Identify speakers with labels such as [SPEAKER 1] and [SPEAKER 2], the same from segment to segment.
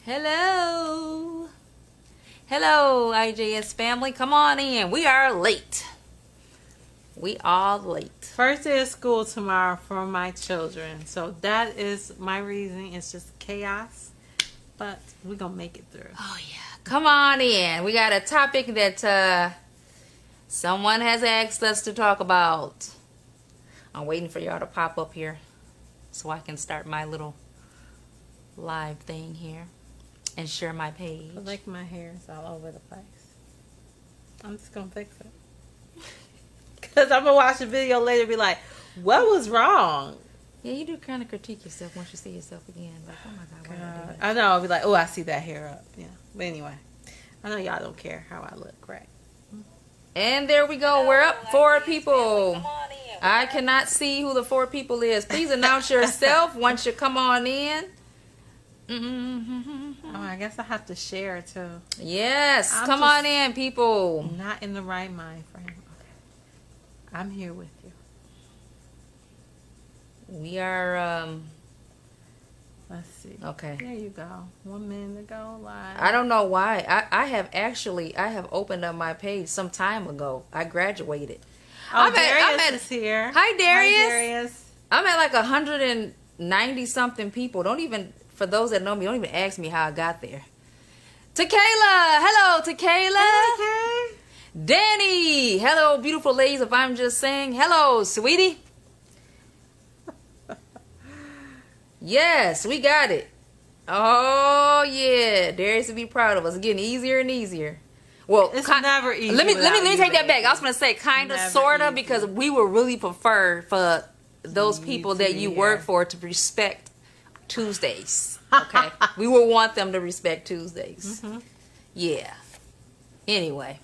[SPEAKER 1] Hello. Hello, IJS family. Come on in. We are late. We are late.
[SPEAKER 2] First day of school tomorrow for my children. So that is my reason. It's just chaos. But we're going to make it through.
[SPEAKER 1] Oh, yeah. Come on in. We got a topic that someone has asked us to talk about. I'm waiting for y'all to pop up here so I can start my little live thing here and share my page.
[SPEAKER 2] I like my hair is all over the place. I'm just going to fix it. Because I'm going to watch the video later and be like, what was wrong?
[SPEAKER 1] Yeah, you do kind of critique yourself once you see yourself again. Like, oh my God, why did I do that?
[SPEAKER 2] I know. I'll be like, oh, I see that hair up. Yeah. But anyway, I know y'all don't care how I look, right?
[SPEAKER 1] And there we go. We're up 4 people. I cannot see who the 4 people is. Please announce yourself once you come on in.
[SPEAKER 2] Oh, I guess I have to share too.
[SPEAKER 1] Yes, come on in, people.
[SPEAKER 2] Not in the right mind frame. Okay. I'm here with you.
[SPEAKER 1] We are,
[SPEAKER 2] Let's see.
[SPEAKER 1] okay.
[SPEAKER 2] There you go. 1 minute ago, live.
[SPEAKER 1] I don't know why. I have opened up my page some time ago. I graduated.
[SPEAKER 2] Oh, Darius is here.
[SPEAKER 1] Hi, Darius.
[SPEAKER 2] Hi, Darius.
[SPEAKER 1] I'm at like 190 something people. Don't even, for those that know me, don't even ask me how I got there. Tequila. Hello, Tequila.
[SPEAKER 2] Hey,
[SPEAKER 1] Danny. Hello, beautiful ladies. If I'm just saying, hello, sweetie. Yes, we got it. Oh yeah, Darius would be proud of us. It's getting easier and easier. Well,
[SPEAKER 2] it's never easy.
[SPEAKER 1] Let me take that back. I was gonna say kind of, sorta, because we would really prefer for those people that you work for to respect Tuesdays. Okay, we would want them to respect Tuesdays. Mm-hmm. Yeah. Anyway.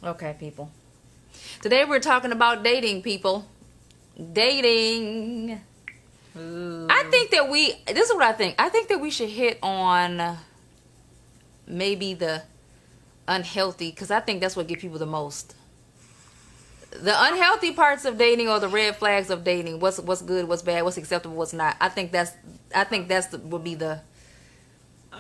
[SPEAKER 1] Okay, people. Today we're talking about dating, people. Dating. Ooh. I think that this is what I think. I think that we should hit on maybe the unhealthy, because I think that's what get people the most. The unhealthy parts of dating, or the red flags of dating. What's good, what's bad, what's acceptable, what's not. I think would be the.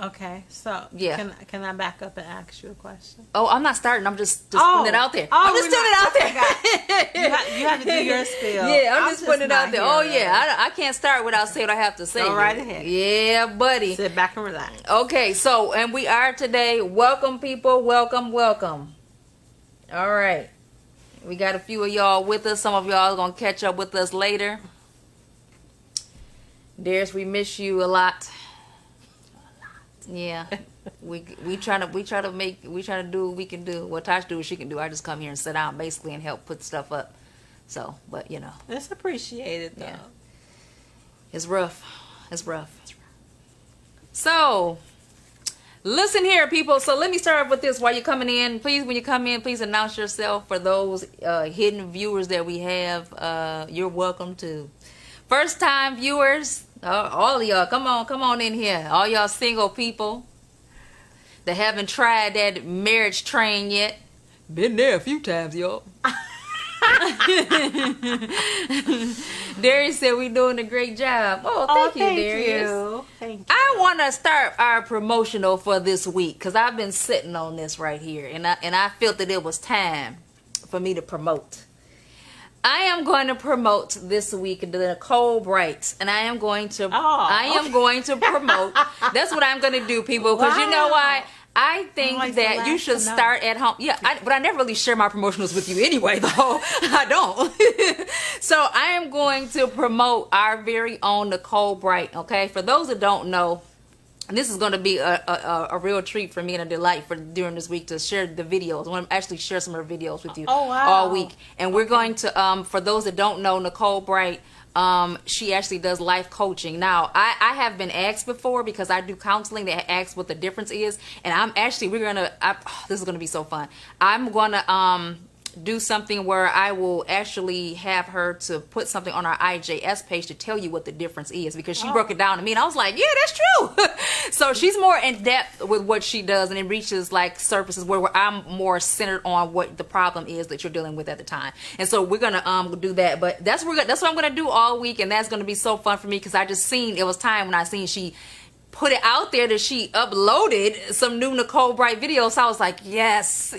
[SPEAKER 1] Okay, so
[SPEAKER 2] yeah. Can I back up and ask you a question?
[SPEAKER 1] Oh, I'm not starting. I'm just putting it out there. I'm just putting it out there.
[SPEAKER 2] You have to do your spiel.
[SPEAKER 1] Yeah, I'm just putting it out there. Oh yeah, I can't start without saying what I have to say.
[SPEAKER 2] Go right ahead.
[SPEAKER 1] Yeah, buddy.
[SPEAKER 2] Sit back and relax.
[SPEAKER 1] Okay, so and we are today. Welcome, people. Welcome. All right, we got a few of y'all with us. Some of y'all are gonna catch up with us later. Darius, we miss you a lot. Yeah, we try to do what we can do. What Tosh do, what she can do. I just come here and sit down basically and help put stuff up. So, but you know,
[SPEAKER 2] it's appreciated though. Yeah.
[SPEAKER 1] It's rough. So, listen here, people. So let me start with this. While you're coming in, please, when you come in, please announce yourself. For those hidden viewers that we have, you're welcome to. First time viewers. All of y'all, come on in here. All y'all single people that haven't tried that marriage train yet. Been there a few times, y'all. Darius said we're doing a great job. Oh, thank you, Darius.
[SPEAKER 2] Thank you.
[SPEAKER 1] I want to start our promotional for this week, because I've been sitting on this right here, and I felt that it was time for me to promote. I am going to promote this week the Nicole Brights, and I am going to promote. That's what I'm going to do, people, because you know why? I think that you should start at home. Yeah, but I never really share my promotionals with you anyway, though. I don't. So I am going to promote our very own Nicole Bright, okay? For those that don't know, this is going to be a real treat for me and a delight during this week to share the videos. I want to actually share some of her videos with you all week. And we're going to, for those that don't know, Nicole Bright, she actually does life coaching. Now, I have been asked before, because I do counseling, they asked what the difference is. And I'm actually, this is going to be so fun. I'm going to do something where I will actually have her to put something on our IJS page to tell you what the difference is, because she broke it down to me and I was like, yeah, that's true. So she's more in depth with what she does, and it reaches like surfaces where I'm more centered on what the problem is that you're dealing with at the time. And so we're gonna do that. But that's what I'm gonna do all week, and that's gonna be so fun for me, because I just seen, it was time when I seen she put it out there that she uploaded some new Nicole Bright videos. So I was like, yes.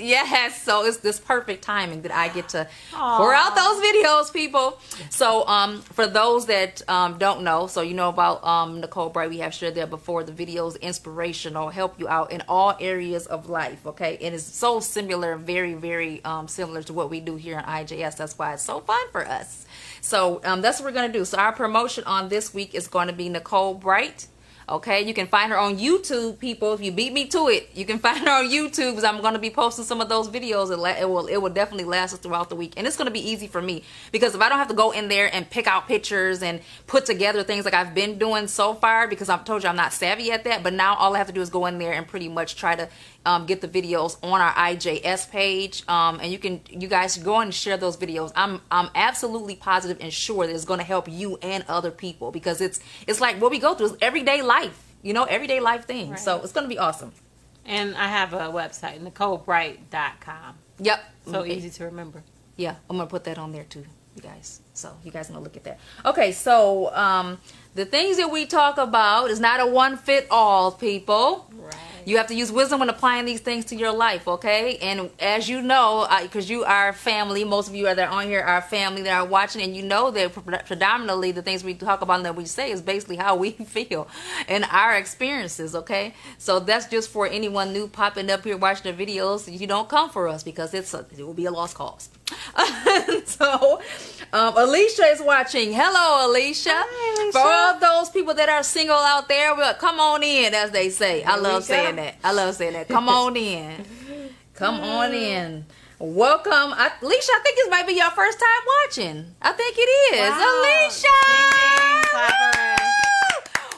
[SPEAKER 1] So it's this perfect timing that I get to pour out those videos, people. So for those that don't know, so you know about Nicole Bright, we have shared there before. The videos inspirational, help you out in all areas of life, okay? And it's so similar, very, very similar to what we do here on IJS. That's why it's so fun for us. So that's what we're going to do. So our promotion on this week is going to be Nicole Bright. Okay, you can find her on YouTube, people. If you beat me to it, you can find her on YouTube, because I'm going to be posting some of those videos. It will definitely last us throughout the week. And it's going to be easy for me, because if I don't have to go in there and pick out pictures and put together things like I've been doing so far, because I've told you I'm not savvy at that, but now all I have to do is go in there and pretty much try to get the videos on our IJS page, and you guys go and share those videos. I'm absolutely positive and sure that it's going to help you and other people, because it's like what we go through is everyday life, everyday life things. Right. So it's going to be awesome.
[SPEAKER 2] And I have a website, NicoleBright.com.
[SPEAKER 1] Yep.
[SPEAKER 2] So easy to remember.
[SPEAKER 1] Yeah, I'm going to put that on there too, you guys. So you guys can look at that. Okay, so the things that we talk about is not a one fit all, people. Right. You have to use wisdom when applying these things to your life, okay? And as you know, because you are family, most of you that are on here are family that are watching, and you know that predominantly the things we talk about and that we say is basically how we feel and our experiences, okay? So that's just for anyone new popping up here watching the videos. You don't come for us, because it will be a lost cause. So Alicia is watching. Hello, Alicia.
[SPEAKER 2] Hi, Alicia.
[SPEAKER 1] For all those people that are single out there, well, come on in, as they say. I love saying that. Come on in. Come on in. Welcome. Alicia, I think this might be your first time watching. I think it is.
[SPEAKER 2] Wow.
[SPEAKER 1] Alicia.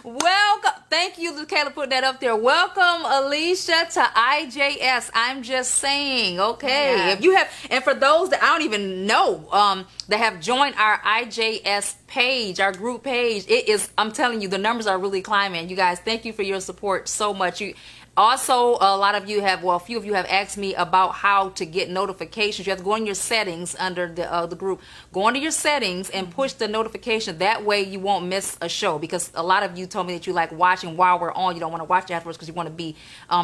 [SPEAKER 1] Welcome. Thank you, Kayla, putting that up there. Welcome, Alicia, to IJS. I'm just saying, okay. Yeah. If you have, and for those that I don't even know, that have joined our IJS page, our group page, I'm telling you, the numbers are really climbing. You guys, thank you for your support so much. Also, a few of you have asked me about how to get notifications. You have to go in your settings under the group. Go into your settings and push the notification. That way you won't miss a show, because a lot of you told me that you like watching while we're on. You don't want to watch afterwards because you want to be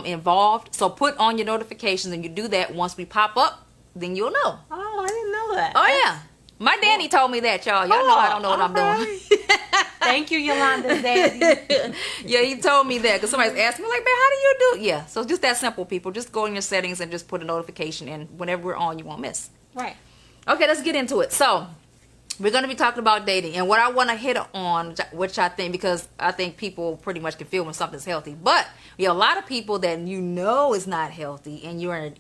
[SPEAKER 1] involved. So put on your notifications, and you do that. Once we pop up, then you'll know.
[SPEAKER 2] Oh, I didn't know that.
[SPEAKER 1] Oh, yeah. My daddy told me that, y'all. Y'all know I don't know what I'm doing.
[SPEAKER 2] Thank you, Yolanda's daddy.
[SPEAKER 1] Yeah, he told me that, because somebody's asking me, like, man, how do you do it? Yeah, so just that simple, people. Just go in your settings and just put a notification in. Whenever we're on, you won't miss.
[SPEAKER 2] Right.
[SPEAKER 1] Okay, let's get into it. So we're going to be talking about dating, and what I want to hit on, which I think, because I think people pretty much can feel when something's healthy, but we have a lot of people that is not healthy, and you're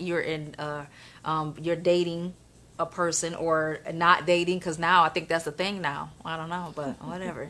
[SPEAKER 1] dating a person or not dating, because now I think that's the thing now. I don't know, but whatever.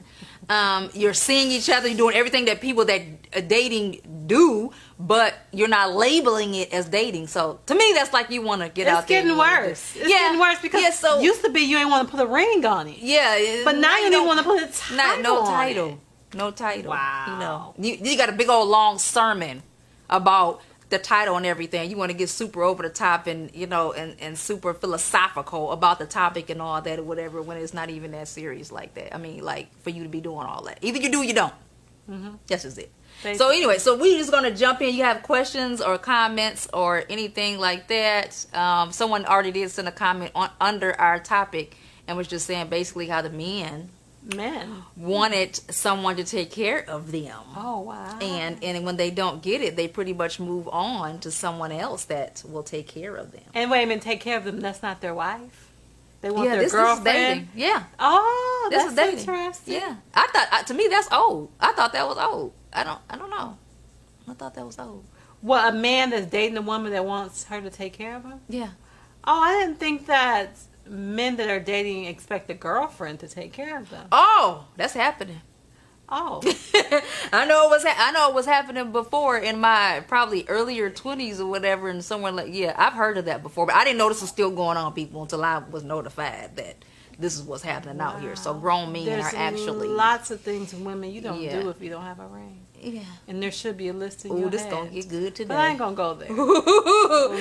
[SPEAKER 1] You're seeing each other, you're doing everything that people that dating do, but you're not labeling it as dating. So to me, that's like you want to get out there.
[SPEAKER 2] It's getting worse. It's getting worse, because used to be you ain't want to put a ring on it.
[SPEAKER 1] Yeah.
[SPEAKER 2] But now you don't want to put a title
[SPEAKER 1] No title. No title.
[SPEAKER 2] Wow.
[SPEAKER 1] You got a big old long sermon about the title and everything. You want to get super over the top and and super philosophical about the topic and all that or whatever, when it's not even that serious like that. I mean, like, for you to be doing all that. Either you do or you don't. Mm-hmm. That's just it. Basically. So anyway, so we just going to jump in. You have questions or comments or anything like that. Someone already did send a comment under our topic and was just saying basically how the men wanted someone to take care of them.
[SPEAKER 2] Oh, wow.
[SPEAKER 1] And when they don't get it, they pretty much move on to someone else that will take care of them.
[SPEAKER 2] And wait a minute, take care of them, that's not their wife? They want their girlfriend?
[SPEAKER 1] Yeah.
[SPEAKER 2] Oh, that's interesting.
[SPEAKER 1] Yeah. I thought, to me, that's old. I thought that was old. I don't know. I thought that was old.
[SPEAKER 2] Well, a man that's dating a woman that wants her to take care of him?
[SPEAKER 1] Yeah.
[SPEAKER 2] Oh, I didn't think that men that are dating expect a girlfriend to take care of them.
[SPEAKER 1] Oh, that's happening.
[SPEAKER 2] Oh.
[SPEAKER 1] I know it was happening before in my probably earlier 20s or whatever, and somewhere like, yeah, I've heard of that before, but I didn't know this was still going on, people, until I was notified that this is what's happening out here. So grown men
[SPEAKER 2] There's
[SPEAKER 1] are actually
[SPEAKER 2] lots of things women you don't
[SPEAKER 1] Yeah.
[SPEAKER 2] do if you don't have a ring.
[SPEAKER 1] yeah.
[SPEAKER 2] And there should be a list in
[SPEAKER 1] Ooh,
[SPEAKER 2] your
[SPEAKER 1] this
[SPEAKER 2] head.
[SPEAKER 1] gonna get good today.
[SPEAKER 2] But I ain't gonna go there.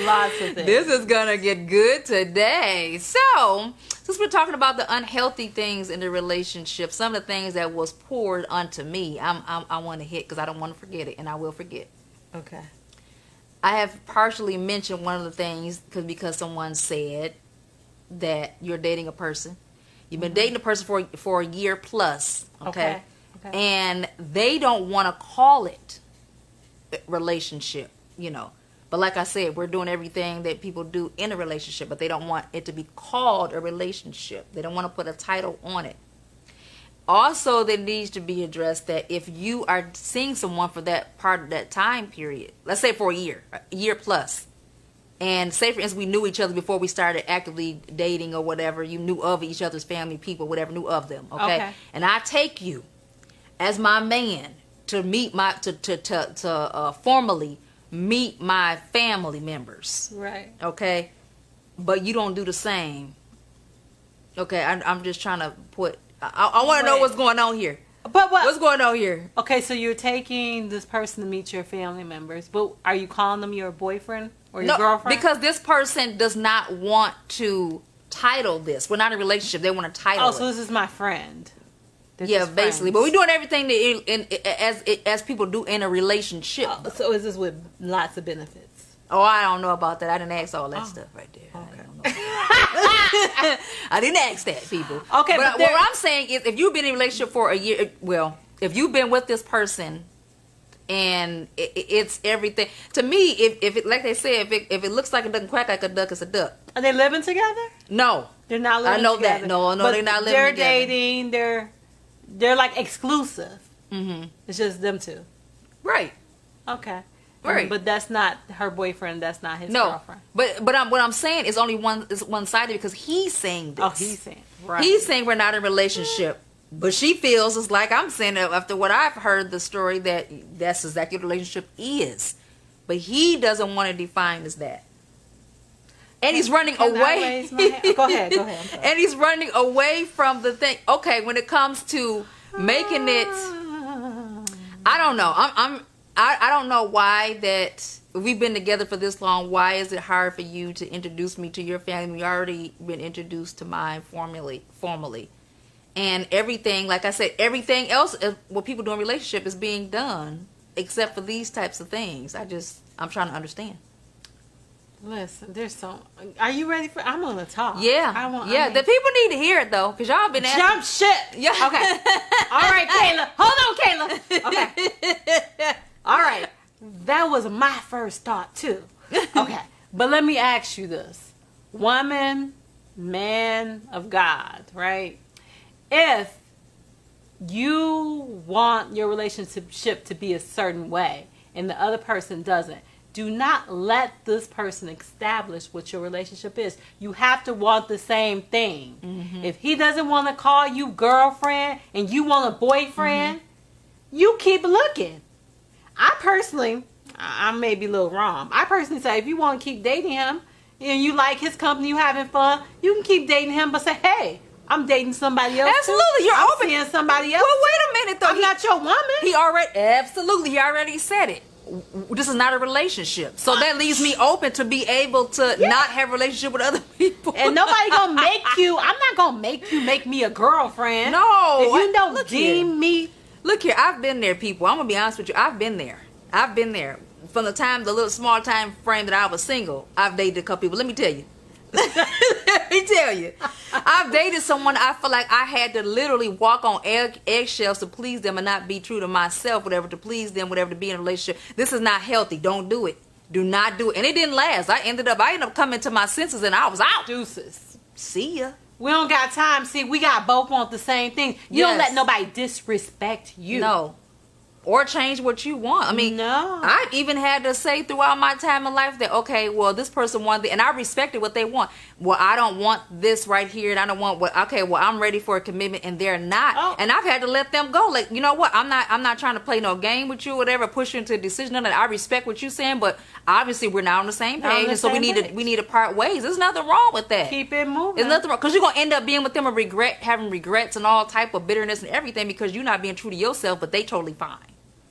[SPEAKER 2] Lots of things.
[SPEAKER 1] This is gonna get good today. So, since we're talking about the unhealthy things in the relationship, some of the things that was poured onto me, I want to hit because I don't want to forget it, and I will forget.
[SPEAKER 2] Okay.
[SPEAKER 1] I have partially mentioned one of the things because someone said that you're dating a person. You've been dating a person for a year plus, okay?
[SPEAKER 2] Okay.
[SPEAKER 1] And they don't want to call it a relationship, you know. But like I said, we're doing everything that people do in a relationship, but they don't want it to be called a relationship. They don't want to put a title on it. Also, there needs to be addressed that if you are seeing someone for that part of that time period, let's say for a year plus, and say for instance we knew each other before we started actively dating or whatever, you knew of each other's family, people, whatever, knew of them, okay? And I take you as my man to meet to formally meet my family members,
[SPEAKER 2] Right.
[SPEAKER 1] okay? But you don't do the same, okay? I'm just trying to put. I want to know
[SPEAKER 2] Wait.
[SPEAKER 1] what's going on here.
[SPEAKER 2] But what?
[SPEAKER 1] What's going on here?
[SPEAKER 2] Okay, so you're taking this person to meet your family members, but are you calling them your boyfriend or your girlfriend?
[SPEAKER 1] Because this person does not want to title this. We're not in a relationship. They want to title
[SPEAKER 2] Oh,
[SPEAKER 1] it.
[SPEAKER 2] so this is my friend. They're
[SPEAKER 1] Yeah,
[SPEAKER 2] just
[SPEAKER 1] basically.
[SPEAKER 2] friends.
[SPEAKER 1] But we're doing everything as people do in a relationship.
[SPEAKER 2] Oh, so is this with lots of benefits?
[SPEAKER 1] Oh, I don't know about that. I didn't ask all that stuff right there.
[SPEAKER 2] Okay.
[SPEAKER 1] I didn't ask that, people.
[SPEAKER 2] Okay,
[SPEAKER 1] but
[SPEAKER 2] but there-
[SPEAKER 1] what I'm saying is, if you've been in a relationship for a year, well, if you've been with this person, and it's everything to me. If it, like they say, if it looks like it doesn't quack like a duck, it's a duck.
[SPEAKER 2] Are they living together?
[SPEAKER 1] No,
[SPEAKER 2] They're not living
[SPEAKER 1] I know
[SPEAKER 2] together.
[SPEAKER 1] that. No,
[SPEAKER 2] But
[SPEAKER 1] they're not living
[SPEAKER 2] they're
[SPEAKER 1] together.
[SPEAKER 2] dating. They're like exclusive.
[SPEAKER 1] Mm-hmm.
[SPEAKER 2] It's just them two.
[SPEAKER 1] Right.
[SPEAKER 2] Okay.
[SPEAKER 1] Right.
[SPEAKER 2] But that's not her boyfriend. That's not his
[SPEAKER 1] No,
[SPEAKER 2] girlfriend.
[SPEAKER 1] but what I'm saying is only one sided because he's saying this.
[SPEAKER 2] Oh, he's saying. Right.
[SPEAKER 1] He's saying we're not in a relationship, but she feels it's like I'm saying that after what I've heard the story that that's exactly what the relationship is, but he doesn't want to define as that, and he's running
[SPEAKER 2] Can I
[SPEAKER 1] away.
[SPEAKER 2] raise my hand? Oh, go ahead. Go ahead. I'm sorry.
[SPEAKER 1] And he's running away from the thing. Okay, when it comes to making it, I don't know. I don't know why that we've been together for this long. Why is it hard for you to introduce me to your family? We already been introduced to mine formally, and everything. Like I said, everything else what people do in relationship is being done, except for these types of things. I'm trying to understand.
[SPEAKER 2] Listen, there's so. Are you ready for? I'm gonna talk.
[SPEAKER 1] Yeah, the people need to hear it though, because y'all been asking.
[SPEAKER 2] Jump ship.
[SPEAKER 1] Yeah.
[SPEAKER 2] Okay. All right, Kayla. Hold on, Kayla. Okay. All right. That was my first thought too. Okay. But let me ask you this. Woman, man of God, right? If you want your relationship to be a certain way and the other person doesn't, do not let this person establish what your relationship is. You have to want the same thing. Mm-hmm. If he doesn't want to call you girlfriend and you want a boyfriend, you keep looking. I may be a little wrong. I personally say if you want to keep dating him and you like his company, you having fun, you can keep dating him, but say, hey, I'm dating somebody else.
[SPEAKER 1] Absolutely, you're open.
[SPEAKER 2] Seeing somebody else.
[SPEAKER 1] Well, wait a minute though.
[SPEAKER 2] I'm not your woman.
[SPEAKER 1] He already said it. This is not a relationship, so that leaves me open to be able to not have a relationship with other people.
[SPEAKER 2] And nobody gonna make you. I'm not gonna make you make me a girlfriend.
[SPEAKER 1] No,
[SPEAKER 2] if you don't
[SPEAKER 1] look
[SPEAKER 2] deem
[SPEAKER 1] here.
[SPEAKER 2] me.
[SPEAKER 1] Look here, I've been there, people. I'm gonna be honest with you. I've been there from the little small time frame that I was single. I've dated a couple people. Let me tell you. I've dated someone I feel like I had to literally walk on eggshells to please them and not be true to myself, whatever, to please them, whatever, to be in a relationship. This is not healthy. Don't do it. Do not do it. And it didn't last. I ended up coming to my senses and I was out.
[SPEAKER 2] Deuces.
[SPEAKER 1] See ya.
[SPEAKER 2] We don't got time. See, we got both want the same thing. You don't
[SPEAKER 1] Yes.
[SPEAKER 2] let nobody disrespect you.
[SPEAKER 1] No. or change what you want. I mean,
[SPEAKER 2] No.
[SPEAKER 1] I've even had to say throughout my time in life that, okay, well, this person wanted, and I respected what they want. Well, I don't want this right here, and I don't want what. Okay, well, I'm ready for a commitment, and they're not,
[SPEAKER 2] Oh.
[SPEAKER 1] and I've had to let them go. Like, you know what? I'm not trying to play no game with you, whatever. Push you into a decision. None of that. I respect what you're saying, but obviously we're not on the same
[SPEAKER 2] Not on
[SPEAKER 1] page,
[SPEAKER 2] the
[SPEAKER 1] and so we
[SPEAKER 2] same
[SPEAKER 1] need
[SPEAKER 2] page.
[SPEAKER 1] to part ways. There's nothing wrong with that.
[SPEAKER 2] Keep it moving.
[SPEAKER 1] There's nothing wrong, because you're gonna end up being with them and having regrets and all type of bitterness and everything because you're not being true to yourself, but they totally fine.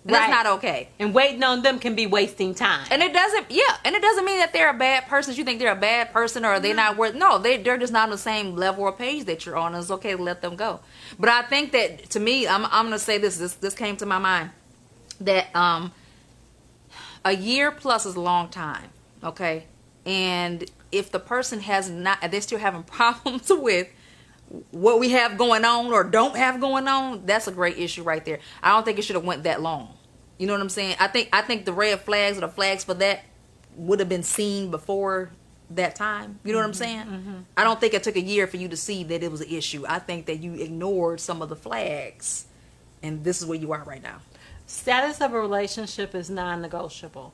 [SPEAKER 1] And that's
[SPEAKER 2] Right.
[SPEAKER 1] not okay.
[SPEAKER 2] And waiting on them can be wasting time.
[SPEAKER 1] And it doesn't mean that they're a bad person. You think they're a bad person or they're not worth. No, they're just not on the same level or page that you're on. And it's okay to let them go. But I think that, to me, I'm gonna say this came to my mind, that a year plus is a long time. Okay, and if the person has not, they're still having problems with what we have going on or don't have going on, that's a great issue right there. I don't think it should have went that long. You know what I'm saying? I think the red flags or the flags for that would have been seen before that time. You know what I'm saying? I don't think it took a year for you to see that it was an issue. I think that you ignored some of the flags, and this is where you are right now.
[SPEAKER 2] Status of a relationship is non-negotiable.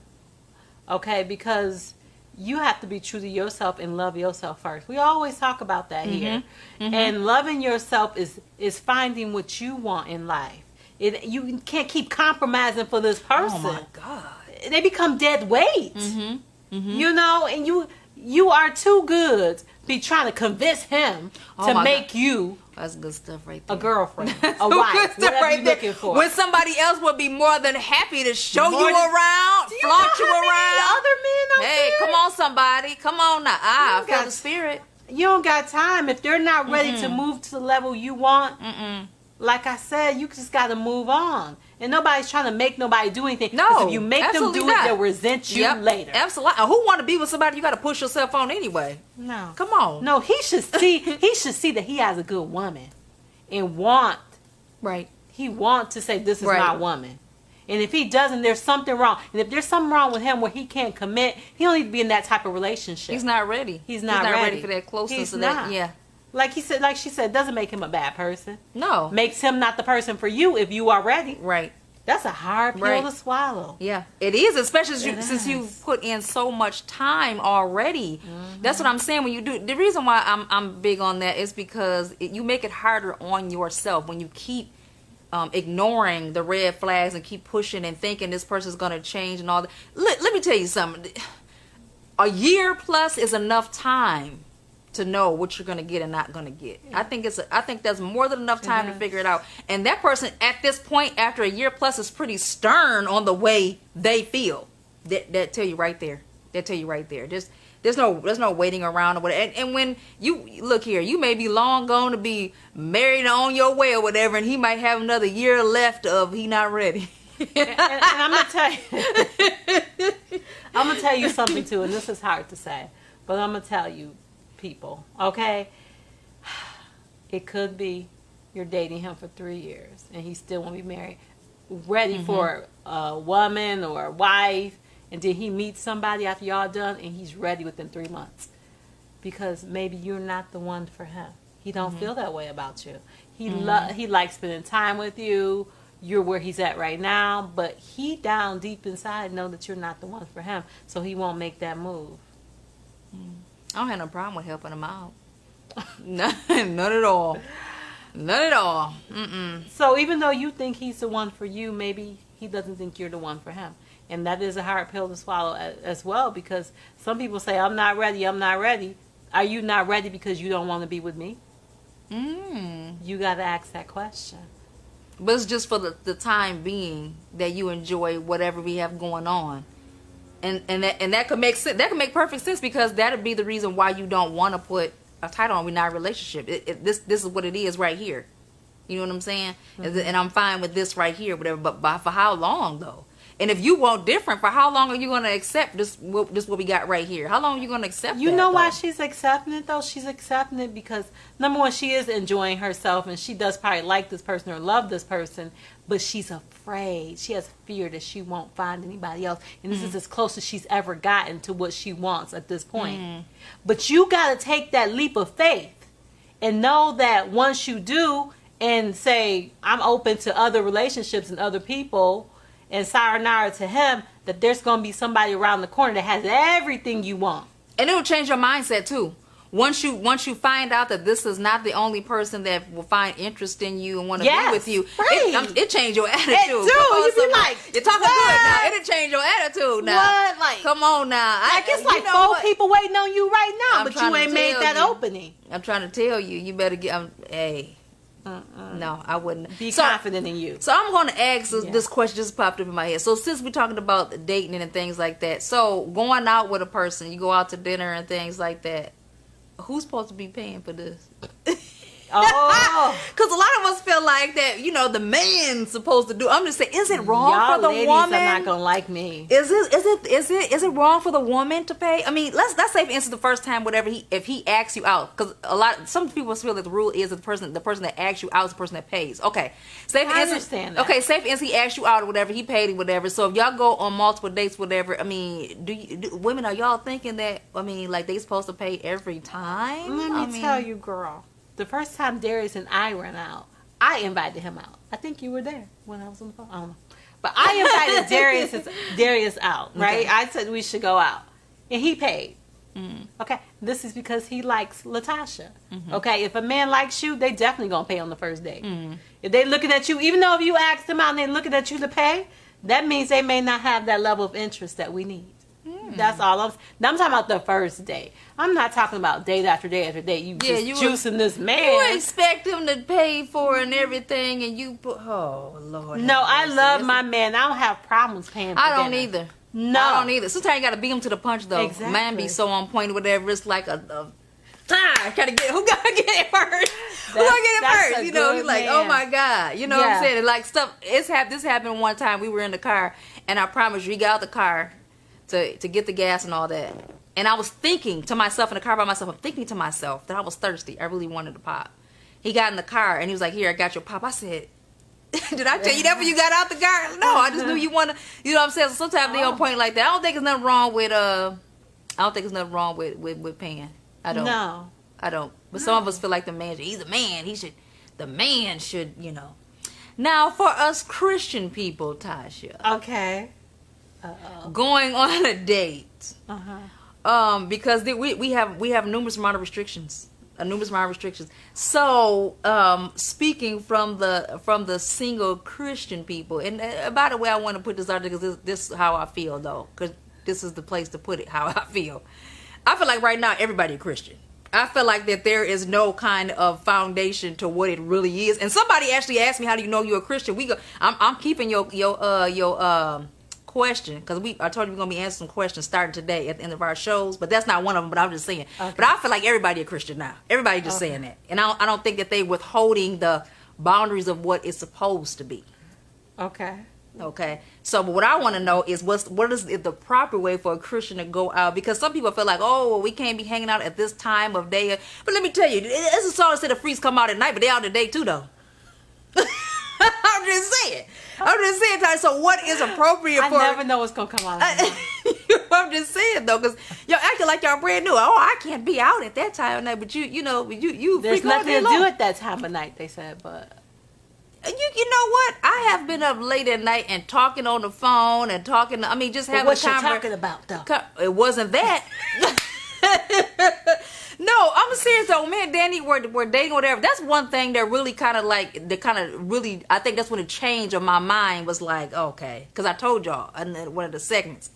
[SPEAKER 2] Okay, because you have to be true to yourself and love yourself first. We always talk about that here. And loving yourself is finding what you want in life. You can't keep compromising for this person.
[SPEAKER 1] Oh my God.
[SPEAKER 2] They become dead weight. You know, and you are too good to be trying to convince him to
[SPEAKER 1] my
[SPEAKER 2] make you
[SPEAKER 1] That's good stuff right there.
[SPEAKER 2] a girlfriend, a wife, whatever you're looking for.
[SPEAKER 1] When somebody else would be more than happy to show
[SPEAKER 2] More
[SPEAKER 1] you
[SPEAKER 2] than-
[SPEAKER 1] around,
[SPEAKER 2] Do you
[SPEAKER 1] flaunt
[SPEAKER 2] know
[SPEAKER 1] you
[SPEAKER 2] how many
[SPEAKER 1] around.
[SPEAKER 2] other men out
[SPEAKER 1] Hey,
[SPEAKER 2] there?
[SPEAKER 1] come on, somebody. Come on now. I
[SPEAKER 2] You
[SPEAKER 1] feel
[SPEAKER 2] got-
[SPEAKER 1] the spirit.
[SPEAKER 2] You don't got time. If they're not ready to move to the level you want, like I said, you just got to move on. And nobody's trying to make nobody do anything.
[SPEAKER 1] No,
[SPEAKER 2] 'Cause if you make them
[SPEAKER 1] absolutely
[SPEAKER 2] do
[SPEAKER 1] not.
[SPEAKER 2] it, they'll resent you later.
[SPEAKER 1] Absolutely. Who want to be with somebody you got to push yourself on anyway?
[SPEAKER 2] No.
[SPEAKER 1] Come on.
[SPEAKER 2] No, he should see that he has a good woman and want
[SPEAKER 1] Right.
[SPEAKER 2] to say this is
[SPEAKER 1] Right.
[SPEAKER 2] my woman. And if he doesn't, there's something wrong. And if there's something wrong with him where he can't commit, he don't need to be in that type of relationship.
[SPEAKER 1] He's not ready.
[SPEAKER 2] He's not ready.
[SPEAKER 1] for that closeness.
[SPEAKER 2] He's
[SPEAKER 1] and that,
[SPEAKER 2] not.
[SPEAKER 1] yeah.
[SPEAKER 2] Like she said, doesn't make him a bad person.
[SPEAKER 1] No.
[SPEAKER 2] Makes him not the person for you if you are ready.
[SPEAKER 1] Right.
[SPEAKER 2] That's a hard pill
[SPEAKER 1] Right.
[SPEAKER 2] to swallow.
[SPEAKER 1] Yeah, it is, especially
[SPEAKER 2] It
[SPEAKER 1] since
[SPEAKER 2] is.
[SPEAKER 1] you've put in so much time already. That's what I'm saying. When you do, the reason why I'm big on that is because you make it harder on yourself when you keep ignoring the red flags and keep pushing and thinking this person's going to change and all that. Let me tell you something. A year plus is enough time to know what you're going to get and not going to get. I think that's more than enough time to figure it out. And that person at this point, after a year plus, is pretty stern on the way they feel. That tell you right there. That tell you right there. There's no waiting around or whatever. And when you look here, you may be long gone to be married on your way or whatever, and he might have another year left of he not ready.
[SPEAKER 2] And I'm gonna tell you, I'm gonna tell you something too, and this is hard to say, but I'm gonna tell you, people, okay? It could be you're dating him for 3 years and he still won't be married, ready for a woman or a wife, and then he meets somebody after y'all done and he's ready within 3 months, because maybe you're not the one for him. He don't feel that way about you. He likes spending time with you. You're where he's at right now, but he down deep inside know that you're not the one for him, so he won't make that move.
[SPEAKER 1] I don't have no problem with helping him out. None at all. None at all.
[SPEAKER 2] So even though you think he's the one for you, maybe he doesn't think you're the one for him. And that is a hard pill to swallow as well, because some people say, I'm not ready, I'm not ready. Are you not ready because you don't want to be with me? You got to ask that question.
[SPEAKER 1] But it's just for the time being that you enjoy whatever we have going on. And that could make sense. That could make perfect sense, because that would be the reason why you don't want to put a title on "we're not in a relationship." This is what it is right here. You know what I'm saying? And I'm fine with this right here, whatever. But for how long though? And if you want different, for how long are you going to accept this what we got right here? How long are you going to accept?
[SPEAKER 2] You
[SPEAKER 1] that,
[SPEAKER 2] know why
[SPEAKER 1] though?
[SPEAKER 2] she's accepting it though? She's accepting it because, number one, she is enjoying herself, and she does probably like this person or love this person, but she's afraid. She has fear that she won't find anybody else, and this is as close as she's ever gotten to what she wants at this point. But you got to take that leap of faith and know that once you do, and say I'm open to other relationships and other people, and sayonara to him, that there's going to be somebody around the corner that has everything you want.
[SPEAKER 1] And it will change your mindset too. Once you find out that this is not the only person that will find interest in you and want to be with you, it change your attitude.
[SPEAKER 2] It do. You be like,
[SPEAKER 1] you're talking good now. It'll change your attitude now.
[SPEAKER 2] What? Like,
[SPEAKER 1] come on now.
[SPEAKER 2] Like it's like 4 people waiting on you right now, but you ain't made that opening.
[SPEAKER 1] I'm trying to tell you, you better get. Hey. No, I wouldn't.
[SPEAKER 2] Be confident in you.
[SPEAKER 1] So I'm going to ask this question, just popped up in my head. So since we're talking about dating and things like that, so going out with a person, you go out to dinner and things like that, who's supposed to be paying for this?
[SPEAKER 2] Oh,
[SPEAKER 1] because a lot of us feel like that, the man's supposed to do. I'm just saying, is it wrong for the
[SPEAKER 2] ladies
[SPEAKER 1] woman?
[SPEAKER 2] Are not gonna like me.
[SPEAKER 1] Is it wrong for the woman to pay? I mean, let's say for instance the first time, whatever, if he asks you out, because some people feel that the rule is that the person that asks you out is the person that pays. Okay, say for
[SPEAKER 2] I
[SPEAKER 1] instance,
[SPEAKER 2] understand that.
[SPEAKER 1] Okay, say for instance he asks you out or whatever, he paid or whatever. So if y'all go on multiple dates, whatever, I mean, do women, are y'all thinking that? I mean, like they supposed to pay every time?
[SPEAKER 2] Let me tell you, girl. The first time Darius and I went out, I invited him out. I think you were there when I was on the phone. I don't know. But I invited Darius out, right? Okay. I said we should go out. And he paid. Mm. Okay? This is because he likes Latasha. Mm-hmm. Okay? If a man likes you, they definitely going to pay on the first date. Mm. If they looking at you, even though if you ask them out and they looking at you to pay, that means they may not have that level of interest that we need. That's all I'm talking about the first date. I'm not talking about date after day after day. You juicing this man.
[SPEAKER 1] You expect him to pay for and everything, and you put, oh Lord.
[SPEAKER 2] No, I love my man. I don't have problems paying for
[SPEAKER 1] I don't either.
[SPEAKER 2] No.
[SPEAKER 1] I don't either. Sometimes you got to beat him to the punch, though.
[SPEAKER 2] Exactly.
[SPEAKER 1] Man be so on point, whatever. It's like who gotta get it first? Who gonna get it first? He's like, oh my God. You know what I'm saying? Like this happened one time. We were in the car, and I promise you, he got out the car to get the gas and all that. And I was thinking to myself in the car by myself, I'm thinking to myself that I was thirsty. I really wanted to pop. He got in the car and he was like, here, I got your pop. I said, did I tell you that when you got out the car? No, I just knew you want to, you know what I'm saying? So sometimes they on point like that. I don't think there's nothing wrong with paying. I don't.
[SPEAKER 2] No.
[SPEAKER 1] I don't. But some of us feel like he's a man. The man should, Now, for us Christian people, Tasha.
[SPEAKER 2] Okay.
[SPEAKER 1] Going on a date. Because we have numerous amount of restrictions. So, speaking from the single Christian people, and by the way, I want to put this out there because this is how I feel, though, because this is the place to put it. How I feel like right now everybody a Christian. I feel like that there is no kind of foundation to what it really is. And somebody actually asked me, "How do you know you're a Christian?" I'm keeping your question, because I told you we're gonna be answering some questions starting today at the end of our shows, but that's not one of them. But I'm just saying. Okay. But I feel like everybody a Christian now. Everybody just saying that, and I don't think that they withholding the boundaries of what it's supposed to be. Okay. So, but what I want to know is what is the proper way for a Christian to go out? Because some people feel like, oh, well, we can't be hanging out at this time of day. But let me tell you, it's a song that said the freaks come out at night, but they out today too, though. I'm just saying, Ty. So what is appropriate for...
[SPEAKER 2] I never know what's going to come out.
[SPEAKER 1] I'm just saying, though, because y'all acting like y'all brand new. Oh, I can't be out at that time of night, but you
[SPEAKER 2] there's nothing to do at that time of night, they said, but...
[SPEAKER 1] You know what? I have been up late at night and talking on the phone and talking... I mean, just having a conversation.
[SPEAKER 2] What you talking about, though?
[SPEAKER 1] It wasn't that. No, I'm serious though. Me and Danny were dating or whatever. That's one thing that really I think that's when the change of my mind was like, okay. Because I told y'all in one of the segments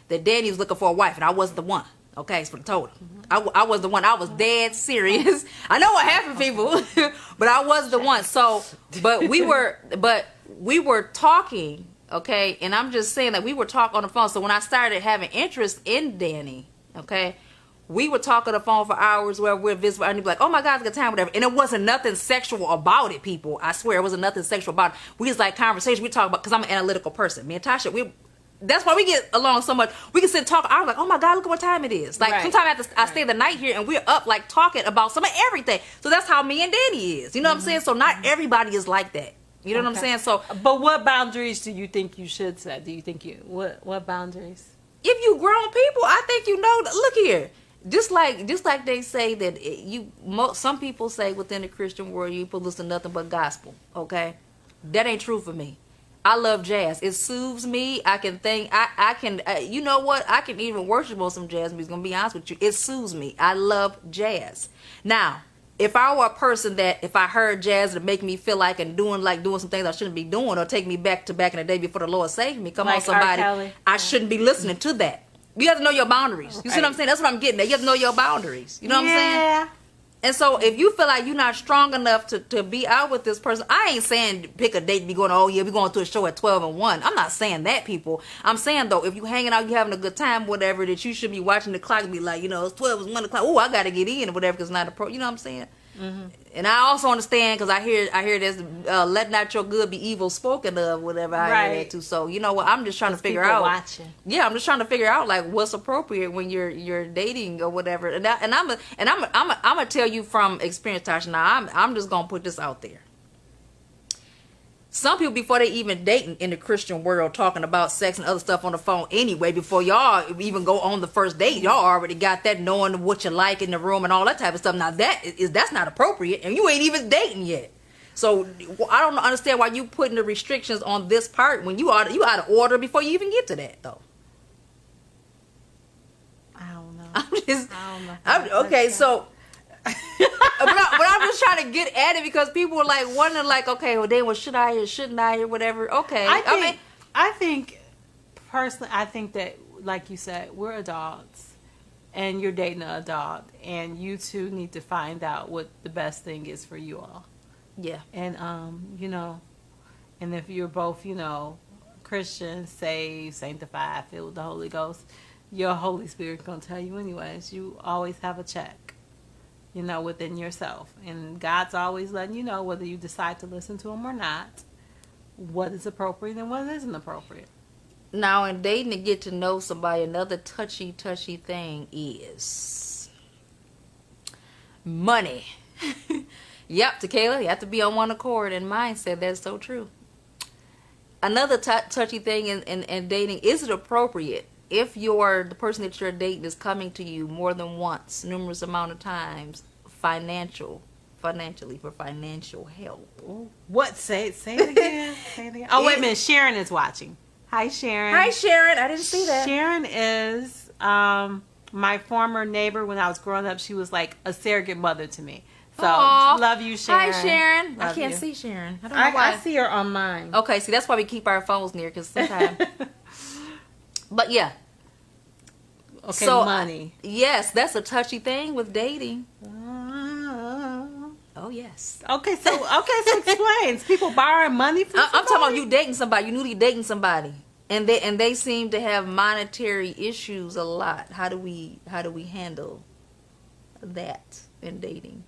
[SPEAKER 1] that Danny was looking for a wife and I wasn't the one. Okay, so I told him. I was the one. I was dead serious. I know what happened, people, but I was the one. So, but we were talking, okay, and I'm just saying that we were talking on the phone. So when I started having interest in Danny, okay, we would talk on the phone for hours where we're visible and he'd be like, oh my God, it's a good time, whatever. And it wasn't nothing sexual about it, people. I swear it wasn't nothing sexual about it. We just like conversation. We talk about, because I'm an analytical person. Me and Tasha, that's why we get along so much. We can sit and talk. I was like, oh my God, look at what time it is. Like sometimes I stay the night here and we're up like talking about some of everything. So that's how me and Danny is. You know what I'm saying? So not everybody is like that. You know what I'm saying? So,
[SPEAKER 2] but what boundaries do you think you should set? Do you think what boundaries?
[SPEAKER 1] If you grown people, I think look here. just like they say that some people say within the Christian world you put listen to nothing but gospel. Okay, that ain't true for me. I love jazz. It soothes me. I can think. I can. You know what? I can even worship on some jazz music. Gonna be honest with you. It soothes me. I love jazz. Now, if I were a person that if I heard jazz to make me feel like and doing some things I shouldn't be doing or take me back in the day before the Lord saved me, come
[SPEAKER 2] like
[SPEAKER 1] on somebody,
[SPEAKER 2] R. Kelly.
[SPEAKER 1] I shouldn't be listening to that. You have to know your boundaries. You see what I'm saying? That's what I'm getting at. You have to know your boundaries. You know what I'm saying?
[SPEAKER 2] Yeah.
[SPEAKER 1] And so if you feel like you're not strong enough to be out with this person, I ain't saying pick a date and be going, oh yeah, we're going to a show at 12 and 1. I'm not saying that, people. I'm saying though, if you hanging out, you having a good time, whatever, that you should be watching the clock and be like, it's 12, it's 1 o'clock. Oh, I got to get in or whatever because it's not a pro. You know what I'm saying? Mm-hmm. And I also understand because I hear this let not your good be evil spoken of, whatever. I hear that too. So you know what? I'm just trying to figure out.
[SPEAKER 2] Watching.
[SPEAKER 1] Yeah, I'm just trying to figure out like what's appropriate when you're dating or whatever. And I'm gonna tell you from experience, Tasha. Now I'm just gonna put this out there. Some people before they even dating in the Christian world talking about sex and other stuff on the phone anyway, before y'all even go on the first date, y'all already got that knowing what you like in the room and all that type of stuff. Now that's not appropriate and you ain't even dating yet. So I don't understand why you putting the restrictions on this part when you out of order before you even get to that though.
[SPEAKER 2] I don't know.
[SPEAKER 1] I don't know. Okay, so but I'm just trying to get at it because people are like wondering, like, okay, well, then, should I or shouldn't I or whatever? Okay,
[SPEAKER 2] I think personally, I think that, like you said, we're adults, and you're dating an adult, and you two need to find out what the best thing is for you all.
[SPEAKER 1] Yeah,
[SPEAKER 2] and and if you're both, Christians, saved, sanctified, filled with the Holy Ghost, your Holy Spirit gonna tell you anyways. You always have a check. Within yourself. And God's always letting you know whether you decide to listen to him or not, what is appropriate and what isn't appropriate.
[SPEAKER 1] Now, in dating to get to know somebody, another touchy thing is money. Yep, Tequila, you have to be on one accord and mindset. That's so true. Another touchy thing in dating, is it appropriate if the person that you're dating is coming to you more than once, numerous amount of times, financially for financial help?
[SPEAKER 2] What? Say it again. Say it again. Oh, wait a minute. Sharon is watching. Hi, Sharon.
[SPEAKER 1] Hi, Sharon. I didn't see that.
[SPEAKER 2] Sharon is my former neighbor when I was growing up. She was like a surrogate mother to me. So, love you, Sharon.
[SPEAKER 1] Hi, Sharon.
[SPEAKER 2] Love
[SPEAKER 1] I can't
[SPEAKER 2] you.
[SPEAKER 1] see Sharon. I don't know why.
[SPEAKER 2] I see her on mine.
[SPEAKER 1] Okay, see, that's why we keep our phones near because sometimes... But yeah.
[SPEAKER 2] Okay,
[SPEAKER 1] so,
[SPEAKER 2] money.
[SPEAKER 1] Yes, that's a touchy thing with dating. Oh yes.
[SPEAKER 2] Okay, so explain. People borrowing money from somebody?
[SPEAKER 1] I'm talking about you dating somebody. You newly dating somebody, and they seem to have monetary issues a lot. How do we handle that in dating?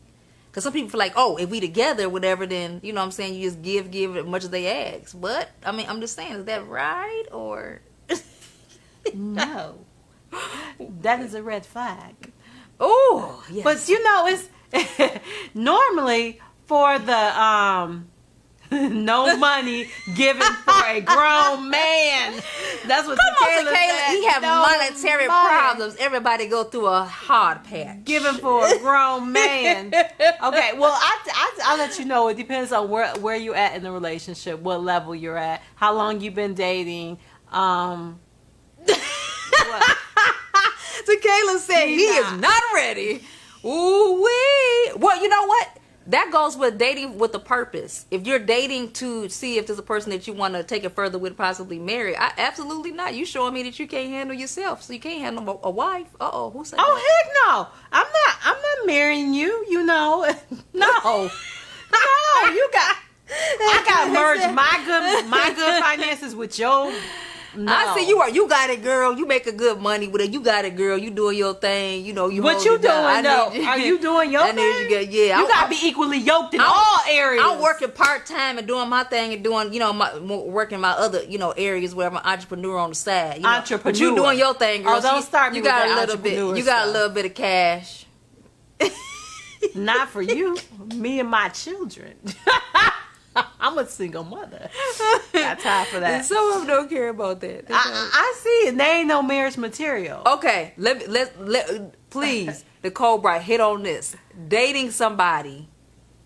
[SPEAKER 1] Because some people feel like, oh, if we together, whatever, then you know what I'm saying, you just give as much as they ask. But I mean, I'm just saying, is that right or?
[SPEAKER 2] No, that is a red flag.
[SPEAKER 1] Oh, yes.
[SPEAKER 2] But it's normally for the no money given for a grown man. That's what Tequila said.
[SPEAKER 1] He have monetary problems. Everybody go through a hard patch.
[SPEAKER 2] Given for a grown man. Okay, well, I'll let you know. It depends on where you at in the relationship, what level you're at, how long you've been dating. What?
[SPEAKER 1] Tequila said he is not ready. Ooh wee. Well, you know what? That goes with dating with a purpose. If you're dating to see if there's a person that you want to take it further with, possibly marry, absolutely not. You showing me that you can't handle yourself, so you can't handle a wife. Who said that?
[SPEAKER 2] Oh heck no! I'm not marrying you. No, no. I got merged my good finances with your. No.
[SPEAKER 1] I see you got it, girl. You make a good money with it. You got it, girl. You doing your thing. You
[SPEAKER 2] what you doing though? Are you doing your thing? You gotta be equally yoked in all areas.
[SPEAKER 1] I'm working part time and doing my thing and doing working my other areas where I'm an entrepreneur on the side.
[SPEAKER 2] Entrepreneur.
[SPEAKER 1] But you doing your thing, girl.
[SPEAKER 2] Oh, don't start me
[SPEAKER 1] you
[SPEAKER 2] with
[SPEAKER 1] got
[SPEAKER 2] that
[SPEAKER 1] a little bit. You got a little bit of cash.
[SPEAKER 2] Not for you. Me and my children. I'm a single mother. Got time for that.
[SPEAKER 1] And some of them don't care about that.
[SPEAKER 2] I see it. They ain't no marriage material.
[SPEAKER 1] Okay, please, Nicole Bright, hit on this. Dating somebody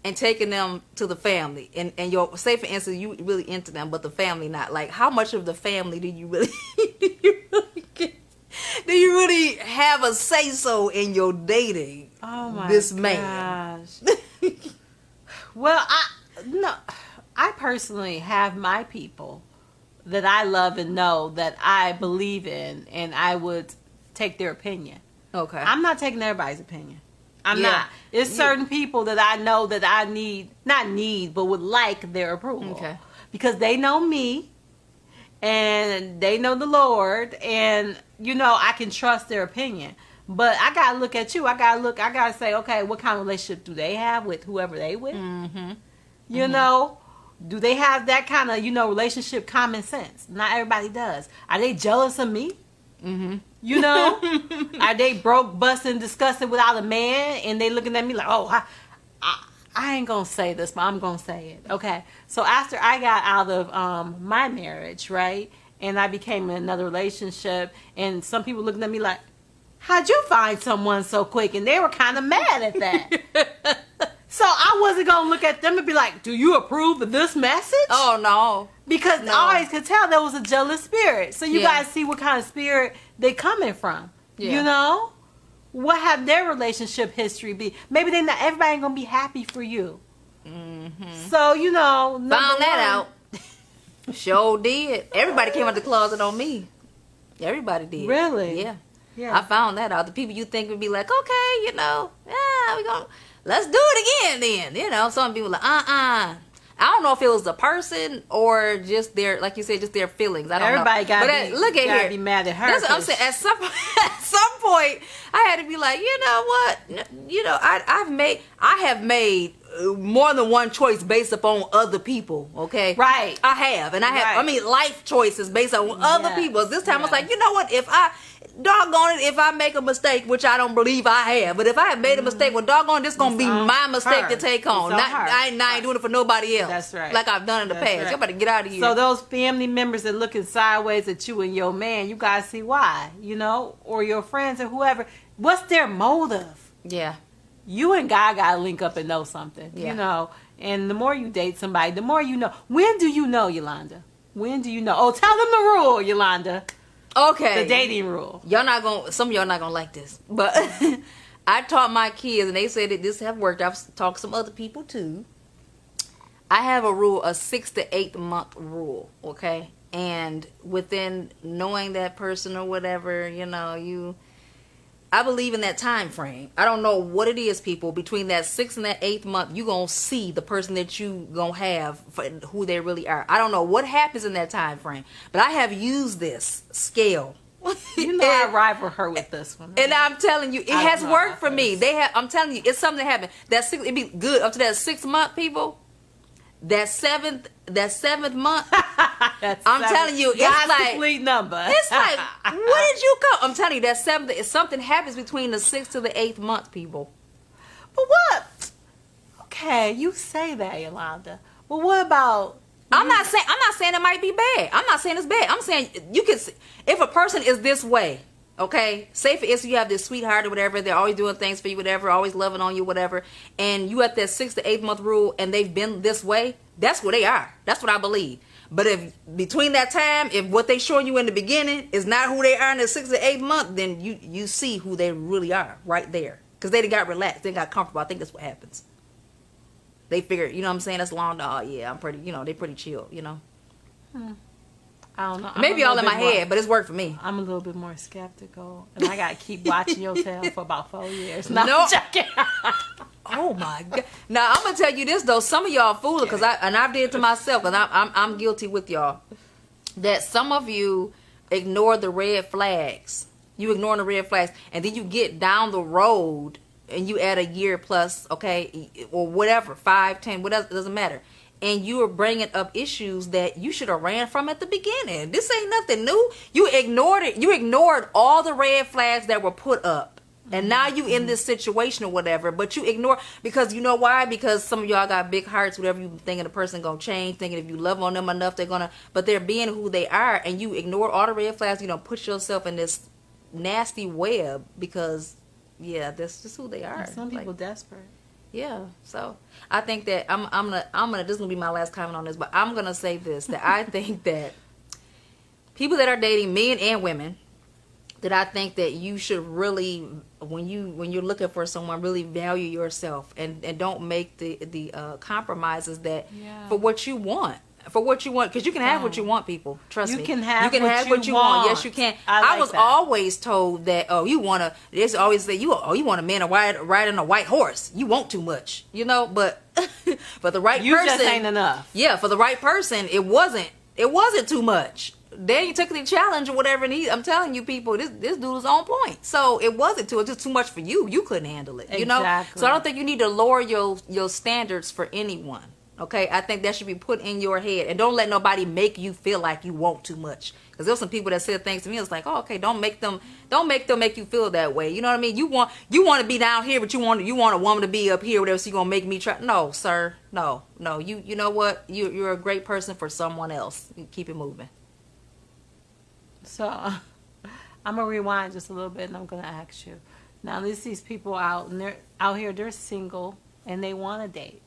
[SPEAKER 1] and taking them to the family, and your, say for instance, you really into them, but the family not. Like, how much of the family do you really do you really have a say so in your dating?
[SPEAKER 2] Oh my
[SPEAKER 1] this man.
[SPEAKER 2] gosh. Well, I personally have my people that I love and know that I believe in, and I would take their opinion.
[SPEAKER 1] Okay.
[SPEAKER 2] I'm not taking everybody's opinion. I'm
[SPEAKER 1] Yeah.
[SPEAKER 2] not. It's certain people that I know that I not need, but would like their approval.
[SPEAKER 1] Okay.
[SPEAKER 2] Because they know me, and they know the Lord, and, I can trust their opinion. But I got to look at you. I got to say, okay, what kind of relationship do they have with whoever they with?
[SPEAKER 1] Mm-hmm.
[SPEAKER 2] Do they have that kind of, relationship common sense? Not everybody does. Are they jealous of me?
[SPEAKER 1] Mm-hmm.
[SPEAKER 2] Are they broke, busting, disgusted without a man, and they looking at me like, oh, I ain't gonna say this, but I'm gonna say it. Okay. So after I got out of my marriage, right, and I became in another relationship, and some people looking at me like, how'd you find someone so quick? And they were kind of mad at that. So I wasn't gonna look at them and be like, do you approve of this message?
[SPEAKER 1] Oh no.
[SPEAKER 2] Because
[SPEAKER 1] No.
[SPEAKER 2] I always could tell there was a jealous spirit. So you
[SPEAKER 1] Yeah.
[SPEAKER 2] guys see what kind of spirit they coming from.
[SPEAKER 1] Yeah.
[SPEAKER 2] What have their relationship history be? Maybe they not. Everybody ain't gonna be happy for you.
[SPEAKER 1] Mm-hmm.
[SPEAKER 2] So
[SPEAKER 1] Found that out. Sure did. Everybody came out the closet on me. Everybody did.
[SPEAKER 2] Really?
[SPEAKER 1] Yeah.
[SPEAKER 2] Yeah.
[SPEAKER 1] I found that out. The people you think would be like, okay, let's do it again then. Some people like, I don't know if it was the person or just their, like you said, just their feelings. I don't
[SPEAKER 2] Everybody
[SPEAKER 1] know.
[SPEAKER 2] gotta
[SPEAKER 1] Look at here.
[SPEAKER 2] be mad at her.
[SPEAKER 1] That's what I'm saying. At some point, I had to be like, you know what? I have made more than one choice based upon other people. Okay,
[SPEAKER 2] Right.
[SPEAKER 1] I have, and I have.
[SPEAKER 2] Right.
[SPEAKER 1] I mean, life choices based on other
[SPEAKER 2] Yes.
[SPEAKER 1] people. This time I was
[SPEAKER 2] Yes.
[SPEAKER 1] like, you know what? Doggone it, if I make a mistake, which I don't believe I have, but if I have made a mistake, well, doggone it, this gonna be
[SPEAKER 2] on
[SPEAKER 1] my mistake
[SPEAKER 2] her.
[SPEAKER 1] to take on.
[SPEAKER 2] It's on her.
[SPEAKER 1] I ain't doing it for nobody else.
[SPEAKER 2] That's right.
[SPEAKER 1] Like I've done in the
[SPEAKER 2] That's
[SPEAKER 1] past.
[SPEAKER 2] right.
[SPEAKER 1] Y'all better get out of here.
[SPEAKER 2] So those family members that looking sideways at you and your man, you guys see why, or your friends or whoever. What's their motive?
[SPEAKER 1] yeah.
[SPEAKER 2] You and God gotta link up and know something,
[SPEAKER 1] Yeah.
[SPEAKER 2] And the more you date somebody, the more you know. When do you know, Yolanda? When do you know? Oh, tell them the rule, Yolanda.
[SPEAKER 1] Okay.
[SPEAKER 2] The dating rule.
[SPEAKER 1] Some of y'all not gonna like this, but I taught my kids, and they said that this have worked. I've talked to some other people too. I have a rule, a 6 to 8 month rule, okay? And within knowing that person or whatever, I believe in that time frame. I don't know what it is, people. Between that 6th and that 8th month, you gonna see the person that you gonna have for who they really are. I don't know what happens in that time frame, but I have used this scale.
[SPEAKER 2] I rival her with this one.
[SPEAKER 1] And I'm telling you, it
[SPEAKER 2] I
[SPEAKER 1] has
[SPEAKER 2] don't know
[SPEAKER 1] worked
[SPEAKER 2] about
[SPEAKER 1] for me.
[SPEAKER 2] this.
[SPEAKER 1] I'm telling you, it's something that happened. It'd be good up to that 6th month, people. That seventh month. I'm telling you, it's
[SPEAKER 2] God's
[SPEAKER 1] like
[SPEAKER 2] complete number.
[SPEAKER 1] It's like, where did you go? I'm telling you, that 7th. If something happens between the 6th to the 8th month, people.
[SPEAKER 2] But what? Okay, you say that, Yolanda. But what about?
[SPEAKER 1] I'm not saying it might be bad. I'm not saying it's bad. I'm saying you can. If a person is this way, okay, say for instance you have this sweetheart or whatever, they're always doing things for you, whatever, always loving on you, whatever, and you at that 6th to 8th month rule, and they've been this way, that's where they are. That's what I believe. But if between that time, if what they showing you in the beginning is not who they are in the 6th to 8th month, then you see who they really are right there, because they got relaxed, they got comfortable. I think that's what happens. They figure, you know what I'm saying? That's long. Oh yeah, I'm pretty. They pretty chill.
[SPEAKER 2] I don't know.
[SPEAKER 1] Maybe all in my head, but it's worked for me.
[SPEAKER 2] I'm a little bit more skeptical, and I gotta keep watching your tail for about 4 years.
[SPEAKER 1] No.
[SPEAKER 2] I'm joking.
[SPEAKER 1] Oh my god! Now I'm gonna tell you this though. Some of y'all fooling because I did it to myself, because I'm guilty with y'all. That some of you ignore the red flags. You ignoring the red flags, and then you get down the road and you add a year plus, okay, or whatever, 5, 10, whatever, it doesn't matter. And you are bringing up issues that you should have ran from at the beginning. This ain't nothing new. You ignored it. You ignored all the red flags that were put up And now you in this situation or whatever, but you ignore, because you know why? Because some of y'all got big hearts, whatever, you thinking the person gonna change, thinking if you love on them enough, they're gonna, but they're being who they are, and you ignore all the red flags, you know, put yourself in this nasty web because, yeah, that's just who they are.
[SPEAKER 2] And some people desperate.
[SPEAKER 1] Yeah, so I think that I'm gonna this is gonna be my last comment on this, but I'm gonna say this, that I think that people that are dating, men and women, that I think that you should really, when you're looking for someone, really value yourself and don't make the compromises that for what you want. For what you want, because you can have what you want, people. Trust me.
[SPEAKER 2] You can have
[SPEAKER 1] what you want. Yes, you can. I was
[SPEAKER 2] that.
[SPEAKER 1] always told that, there's always say you want a man to ride on a white horse. You want too much, you know. But for the right person,
[SPEAKER 2] you just ain't enough.
[SPEAKER 1] Yeah, for the right person, it wasn't too much. Then you took the challenge or whatever, and I'm telling you, people, this dude was on point. So it wasn't just too much for you. You couldn't handle it, you know. So I don't think you need to lower your standards for anyone. Okay, I think that should be put in your head, and don't let nobody make you feel like you want too much. Because there's some people that said things to me. It's like, oh, okay, don't make them make you feel that way. You know what I mean? You want to be down here, but you want a woman to be up here, whatever. So you gonna make me try? No, sir, no. You know what? You're a great person for someone else. You keep it moving.
[SPEAKER 2] So I'm gonna rewind just a little bit, and I'm gonna ask you. Now, there's these people out, and they're out here. They're single, and they want to date.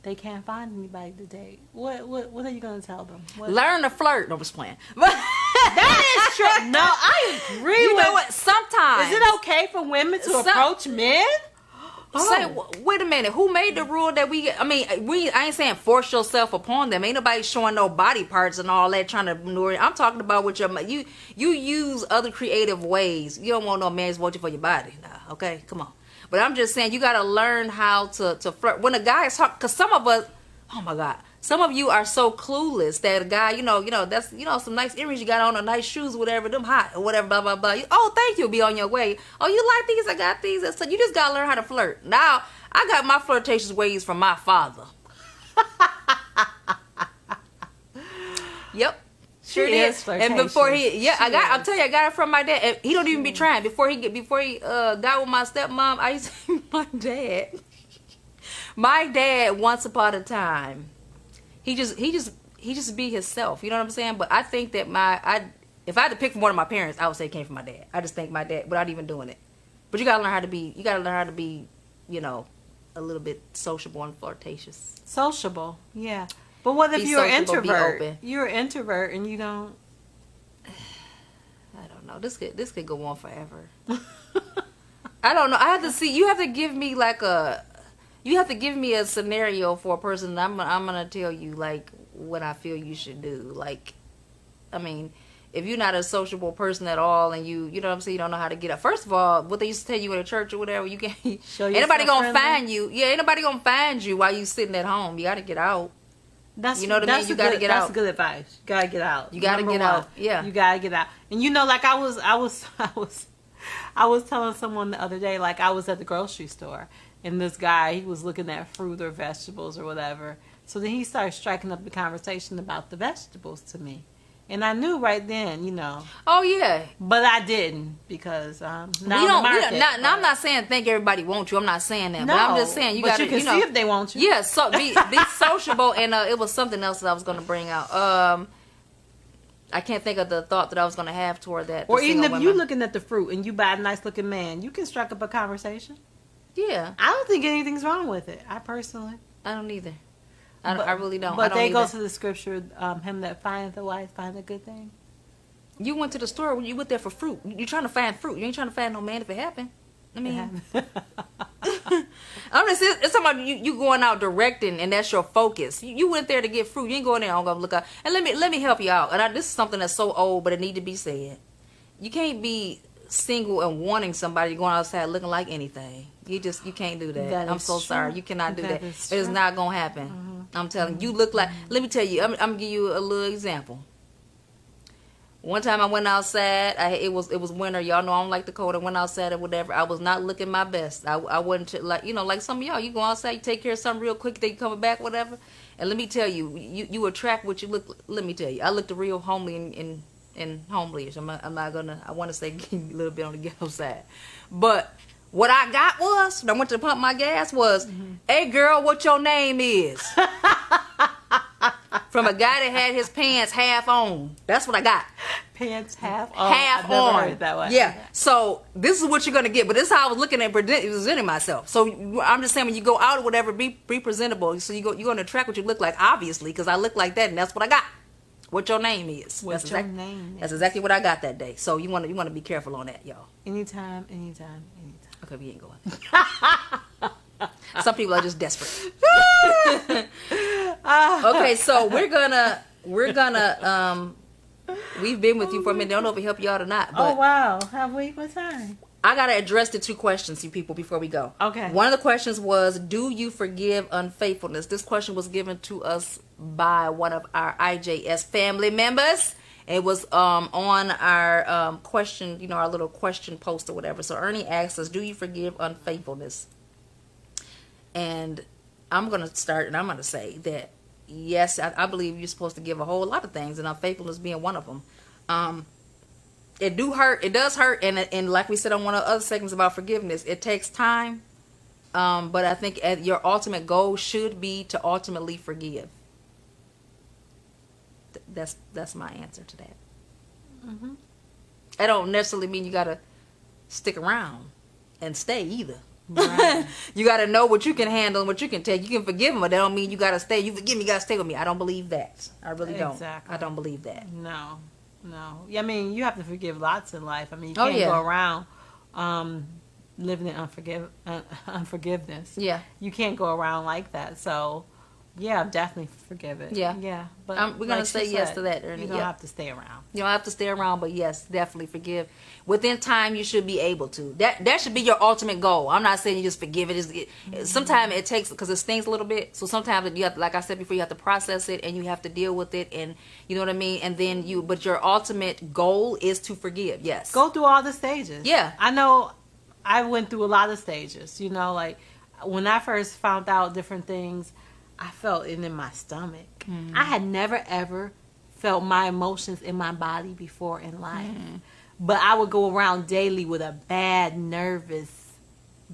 [SPEAKER 2] They can't find anybody to date. What are you gonna tell them?
[SPEAKER 1] Learn to flirt. No, I'm just playing.
[SPEAKER 2] That is true. No, I agree.
[SPEAKER 1] You know what? Sometimes
[SPEAKER 2] is it okay for women to approach men?
[SPEAKER 1] Say, wait a minute. Who made the rule that we? I mean, I ain't saying force yourself upon them. Ain't nobody showing no body parts and all that trying to maneuver. I'm talking about with your you use other creative ways. You don't want no man's watching for your body. Nah, okay, come on. But I'm just saying, you got to learn how to flirt. When a guy is talking, because some of us, oh my God, some of you are so clueless that a guy, that's, some nice earrings you got on, or nice shoes, whatever, them hot, or whatever, blah, blah, blah. Oh, thank you, be on your way. Oh, you like these? I got these. So you just got to learn how to flirt. Now, I got my flirtatious ways from my father. Yep. Sure did. And before I'm telling you, I got it from my dad. And he don't even be trying. Before he got with my stepmom, I used to my dad once upon a time, he just be himself. You know what I'm saying? But I think that if I had to pick from one of my parents, I would say it came from my dad. I just think my dad, without even doing it. But you gotta learn how to be, a little bit sociable and flirtatious.
[SPEAKER 2] Sociable, yeah. But what if you're an introvert? You're an introvert and you don't.
[SPEAKER 1] I don't know. This could go on forever. I don't know. I have to see. You have to give me a scenario for a person. And I'm gonna tell you like what I feel you should do. Like, I mean, if you're not a sociable person at all, and you know what I'm saying, you don't know how to get up. First of all, what they used to tell you in a church or whatever, you can't. Ain't nobody gonna find you. Yeah, ain't nobody gonna find you while you sitting at home. You got to get out.
[SPEAKER 2] You know what I mean? You got to get out. That's good advice. You got to get out.
[SPEAKER 1] You got to get out. Yeah.
[SPEAKER 2] You got to get out. And like I was telling someone the other day, like I was at the grocery store and this guy, he was looking at fruit or vegetables or whatever. So then he started striking up the conversation about the vegetables to me. And I knew right then,
[SPEAKER 1] Oh, yeah.
[SPEAKER 2] But I didn't because now
[SPEAKER 1] I'm not saying think everybody wants you. I'm not saying that. No, but I'm just saying you got to,
[SPEAKER 2] you can see if they want you.
[SPEAKER 1] Yeah, so be sociable. And it was something else that I was going to bring out. I can't think of the thought that I was going to have toward that.
[SPEAKER 2] Or even if you're looking at the fruit and you buy a nice looking man, you can strike up a conversation.
[SPEAKER 1] Yeah.
[SPEAKER 2] I don't think anything's wrong with it. I
[SPEAKER 1] don't either. I really don't.
[SPEAKER 2] But they go to the scripture, him that findeth a wife find a good thing.
[SPEAKER 1] You went to the store when you went there for fruit. You're trying to find fruit. You ain't trying to find no man if it happened. I mean, I'm just, it's about you going out directing, and that's your focus. You went there to get fruit. You ain't going there. I'm gonna look out. And let me help you out. And this is something that's so old, but it need to be said. You can't be single and wanting somebody going outside looking like anything. You can't do that. I'm so sorry. You cannot do that. It is not gonna happen. Mm-hmm. I'm telling you. You look like. Let me tell you. I'm gonna give you a little example. One time I went outside. It was winter. Y'all know I don't like the cold. I went outside or whatever. I was not looking my best. I wasn't like some of y'all. You go outside, you take care of something real quick, then you coming back, whatever. And let me tell you, you attract what you look. Let me tell you, I looked real homely and homely-ish. I want to say a little bit on the ghetto side, but What I got was, when I went to pump my gas, was, hey girl, what your name is? From a guy that had his pants half on. That's what I got.
[SPEAKER 2] Pants half on.
[SPEAKER 1] Half
[SPEAKER 2] I've never
[SPEAKER 1] on.
[SPEAKER 2] heard it that way.
[SPEAKER 1] Yeah. So this is what you're gonna get. But this is how I was looking at presenting myself. So I'm just saying, when you go out or whatever, be presentable. So you're gonna attract what you look like, obviously, because I look like that, and that's what I got. What your name is?
[SPEAKER 2] What your name is.
[SPEAKER 1] That's exactly what I got that day. So you want to be careful on that, y'all.
[SPEAKER 2] Anytime.
[SPEAKER 1] Okay, we ain't going there. Some people are just desperate. Okay, so we're gonna we've been with you for a minute. I don't know if it helped you out or not, but
[SPEAKER 2] Oh wow, have we? What time?
[SPEAKER 1] I gotta address the two questions, you people, before we go.
[SPEAKER 2] Okay.
[SPEAKER 1] One of the questions was, do you forgive unfaithfulness? This question was given to us by one of our IJS family members. It was on our question, our little question post or whatever. So Ernie asked us, do you forgive unfaithfulness? And I'm going to start, and I'm going to say that, yes, I believe you're supposed to give a whole lot of things, and unfaithfulness being one of them. It does hurt, and like we said on one of the other segments about forgiveness, it takes time, but I think your ultimate goal should be to ultimately forgive. That's my answer to that.
[SPEAKER 2] Mm-hmm.
[SPEAKER 1] I don't necessarily mean you got to stick around and stay either.
[SPEAKER 2] Right.
[SPEAKER 1] You got to know what you can handle and what you can take. You can forgive them, but that don't mean you got to stay. You forgive me, you got to stay with me. I don't believe that. I really don't.
[SPEAKER 2] Exactly.
[SPEAKER 1] I don't believe that.
[SPEAKER 2] No. I mean, you have to forgive lots in life. I mean, you
[SPEAKER 1] Oh,
[SPEAKER 2] can't
[SPEAKER 1] yeah.
[SPEAKER 2] go around living in unforgiveness.
[SPEAKER 1] Yeah.
[SPEAKER 2] You can't go around like that. So, yeah, definitely forgive it.
[SPEAKER 1] Yeah.
[SPEAKER 2] But
[SPEAKER 1] we're gonna
[SPEAKER 2] like
[SPEAKER 1] say
[SPEAKER 2] she
[SPEAKER 1] yes
[SPEAKER 2] said,
[SPEAKER 1] to that, Ernie.
[SPEAKER 2] You don't
[SPEAKER 1] Yeah.
[SPEAKER 2] have to stay around.
[SPEAKER 1] You don't have to stay around, but yes, definitely forgive. Within time, you should be able to. That should be your ultimate goal. I'm not saying you just forgive it. Sometimes it takes, because it stings a little bit. So sometimes you have, like I said before, you have to process it and you have to deal with it, and you know what I mean. And then but your ultimate goal is to forgive. Yes.
[SPEAKER 2] Go through all the stages.
[SPEAKER 1] Yeah.
[SPEAKER 2] I know I went through a lot of stages. Like when I first found out different things, I felt it in my stomach.
[SPEAKER 1] Mm-hmm.
[SPEAKER 2] I had never ever felt my emotions in my body before in life. Mm-hmm. But I would go around daily with a bad, nervous,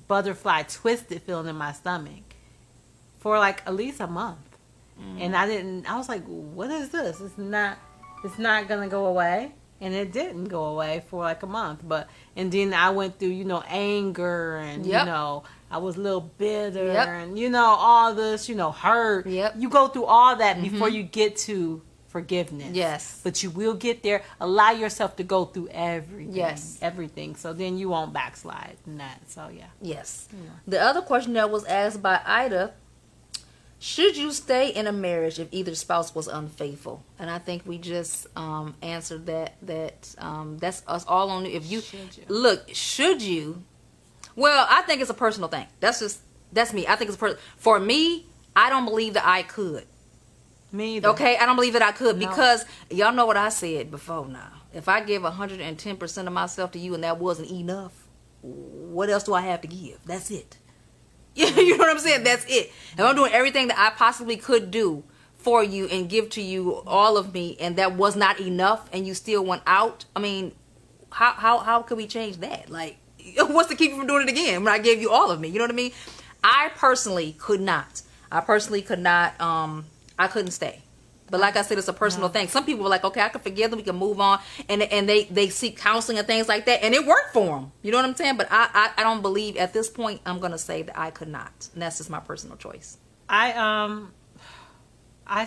[SPEAKER 2] butterfly, twisted feeling in my stomach for like at least a month. Mm-hmm. And I was like, what is this? It's not going to go away. And it didn't go away for like a month. And then I went through, anger and,
[SPEAKER 1] Yep.
[SPEAKER 2] I was a little bitter
[SPEAKER 1] Yep.
[SPEAKER 2] and, all this, hurt.
[SPEAKER 1] Yep.
[SPEAKER 2] You go through all that before you get to forgiveness.
[SPEAKER 1] Yes.
[SPEAKER 2] But you will get there. Allow yourself to go through everything.
[SPEAKER 1] Yes.
[SPEAKER 2] Everything. So then you won't backslide in that. So, yeah.
[SPEAKER 1] Yes.
[SPEAKER 2] Yeah.
[SPEAKER 1] The other question that was asked by Ida: should you stay in a marriage if either spouse was unfaithful? And I think we just answered that. That's us all on. If you
[SPEAKER 2] Should you?
[SPEAKER 1] look, should you? Well, I think it's a personal thing. That's me. I think it's for me. I don't believe that I could.
[SPEAKER 2] Me either.
[SPEAKER 1] Okay, I don't believe that I could,
[SPEAKER 2] No.
[SPEAKER 1] because y'all know what I said before. Now, if I give 110% of myself to you and that wasn't enough, what else do I have to give? That's it. You know what I'm saying? That's it. If I'm doing everything that I possibly could do for you and give to you all of me, and that was not enough, and you still went out, I mean, how could we change that? Like, what's to keep you from doing it again when I gave you all of me? You know what I mean? I personally could not. I couldn't stay. But like I said, it's a personal thing. Some people are like, okay, I can forgive them, we can move on, and they seek counseling and things like that, and it worked for them. You know what I'm saying? But I don't believe at this point I'm gonna say that I could not, and that's just my personal choice.
[SPEAKER 2] I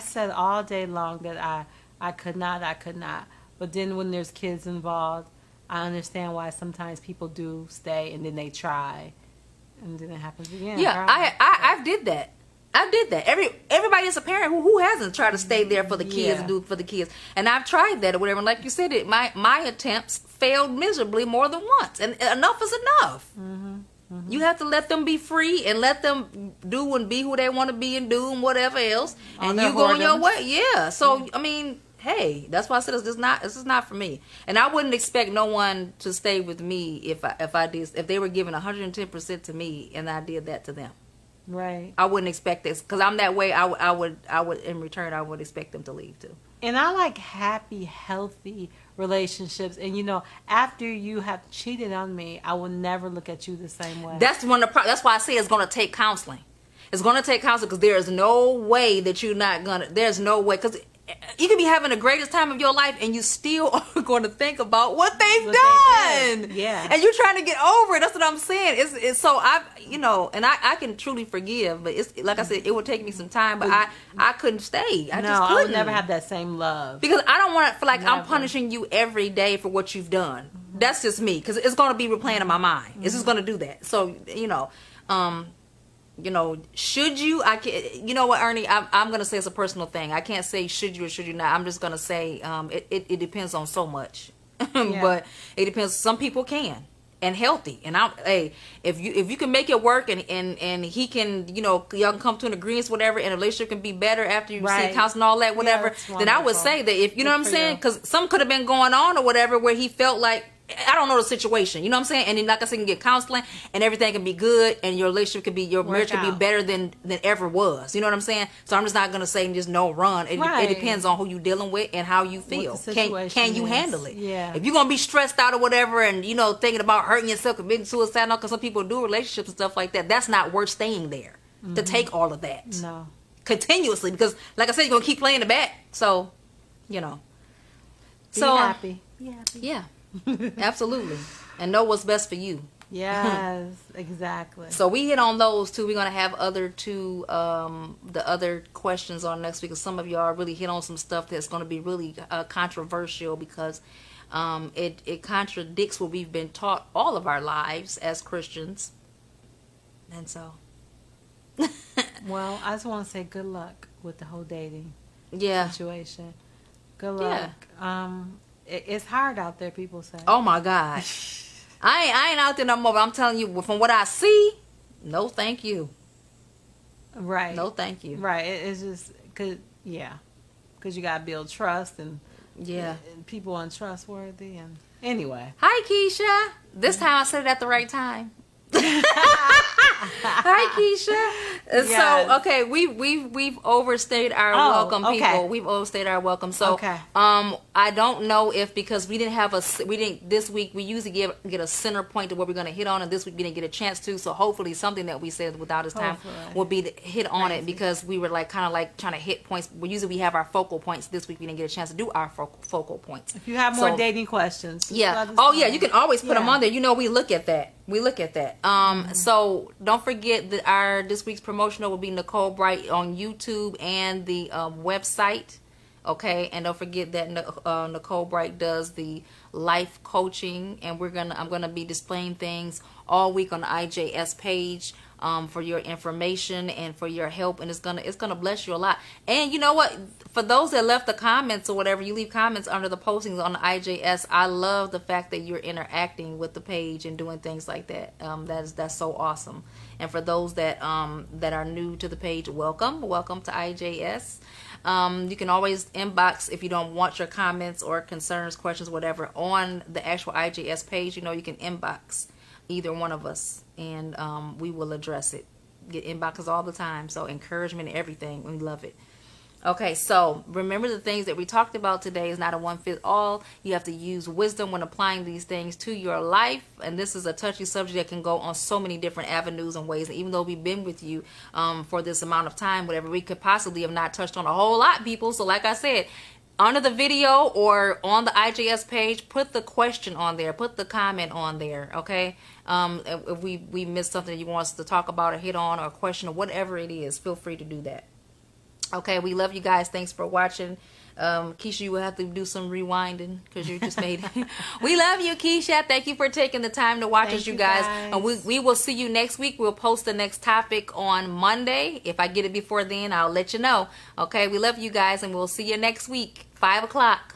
[SPEAKER 2] said all day long that I could not. But then when there's kids involved, I understand why sometimes people do stay and then they try, and then it happens again.
[SPEAKER 1] Yeah, I did that. I did that. Everybody is a parent who hasn't tried to stay there for the kids and do it for the kids. And I've tried that or whatever. And like you said, my attempts failed miserably more than once. And enough is enough. Mm-hmm. Mm-hmm. You have to let them be free and let them do and be who they want to be and do and whatever else. And you go on your way. Yeah. So, I mean, hey, that's why I said this is not for me. And I wouldn't expect no one to stay with me if they were giving 110% to me and I did that to them.
[SPEAKER 2] Right.
[SPEAKER 1] I wouldn't expect this, because I'm that way. I would in return, I would expect them to leave too.
[SPEAKER 2] And I like happy, healthy relationships. And you know, after you have cheated on me, I will never look at you the same way.
[SPEAKER 1] That's that's why I say it's going to take counseling. It's going to take counseling, because there is no way that you're not going to, there's no way, because you can be having the greatest time of your life and you still are going to think about what they've done.
[SPEAKER 2] Yeah.
[SPEAKER 1] And you're trying to get over it. That's what I'm saying. It's so I can truly forgive, but it's like I said, it would take me some time, but I couldn't stay. I just couldn't.
[SPEAKER 2] I would never have that same love.
[SPEAKER 1] Because I don't want to feel like I'm
[SPEAKER 2] Never.
[SPEAKER 1] punishing you every day for what you've done. That's just me, because it's going to be replaying in my mind. It's just going to do that. So, should you? I can. You know what, Ernie? I'm gonna say it's a personal thing. I can't say should you or should you not. I'm just gonna say it depends on so much, but it depends. Some people can and healthy. And if you can make it work and he can, y'all can come to an agreement, whatever, and a relationship can be better after you see counseling, all that, whatever. Then I would say that if you know what I'm saying, because some could have been going on or whatever where he felt like, I don't know the situation, you know what I'm saying? And then, like I said, you can get counseling and everything can be good and your relationship could be, your marriage could be better than ever was. You know what I'm saying? So I'm just not going to say just no run. It depends on who you're dealing with and how you feel. Can you handle it?
[SPEAKER 2] Yeah.
[SPEAKER 1] If you're going to be stressed out or whatever and, thinking about hurting yourself, committing suicide, because some people do relationships and stuff like that, that's not worth staying there to take all of that.
[SPEAKER 2] No.
[SPEAKER 1] Continuously, because, like I said, you're going to keep playing the bat. So,
[SPEAKER 2] Be happy.
[SPEAKER 1] Yeah. Absolutely. And know what's best for you.
[SPEAKER 2] Yes, exactly.
[SPEAKER 1] So we hit on those two. We're going to have the other questions on next week, because some of y'all really hit on some stuff that's going to be really controversial, because it contradicts what we've been taught all of our lives as Christians. And so
[SPEAKER 2] well, I just want to say good luck with the whole dating situation. Good luck.
[SPEAKER 1] Yeah.
[SPEAKER 2] It's hard out there, people say.
[SPEAKER 1] Oh my God. I ain't out there no more, but I'm telling you, from what I see, no thank you.
[SPEAKER 2] Right.
[SPEAKER 1] No thank you.
[SPEAKER 2] Right. It's just, because you got to build trust and people untrustworthy. And anyway.
[SPEAKER 1] Hi, Keisha. This time I said it at the right time. Hi, Keisha.
[SPEAKER 2] Yes.
[SPEAKER 1] So okay, we've overstayed our welcome, people. We've overstayed our welcome. So I don't know if, because we didn't this week, we usually get a center point to what we're going to hit on, and this week we didn't get a chance to. So hopefully something that we said without this time will be to hit on it, because we were kind of trying to hit points. We have our focal points. This week we didn't get a chance to do our focal points.
[SPEAKER 2] If you have more dating questions,
[SPEAKER 1] you can always put them on there. We look at that. So don't forget that this week's promotional will be Nicole Bright on YouTube and the website. Okay, and don't forget that Nicole Bright does the life coaching, and I'm gonna be displaying things all week on the IJS page for your information and for your help, and it's gonna bless you a lot. And you know what? For those that left the comments or whatever, you leave comments under the postings on the IJS. I love the fact that you're interacting with the page and doing things like that. That's so awesome. And for those that are new to the page, welcome to IJS. You can always inbox if you don't want your comments or concerns, questions, whatever, on the actual IJS page. You can inbox either one of us, and we will address it. Get inboxes all the time, so encouragement and everything. We love it. Okay, so remember, the things that we talked about today is not a one-fit-all. You have to use wisdom when applying these things to your life, and this is a touchy subject that can go on so many different avenues and ways. And even though we've been with you for this amount of time, whatever, we could possibly have not touched on a whole lot, people. So like I said, under the video or on the IJS page, put the question on there, put the comment on there, okay? If we missed something you want us to talk about or hit on, or a question or whatever it is, feel free to do that. Okay, we love you guys. Thanks for watching. Keisha, you will have to do some rewinding because you just made it. We love you, Keisha. Thank you for taking the time to watch us, you guys. And we will see you next week. We'll post the next topic on Monday. If I get it before then, I'll let you know. Okay, we love you guys, and we'll see you next week, 5 o'clock.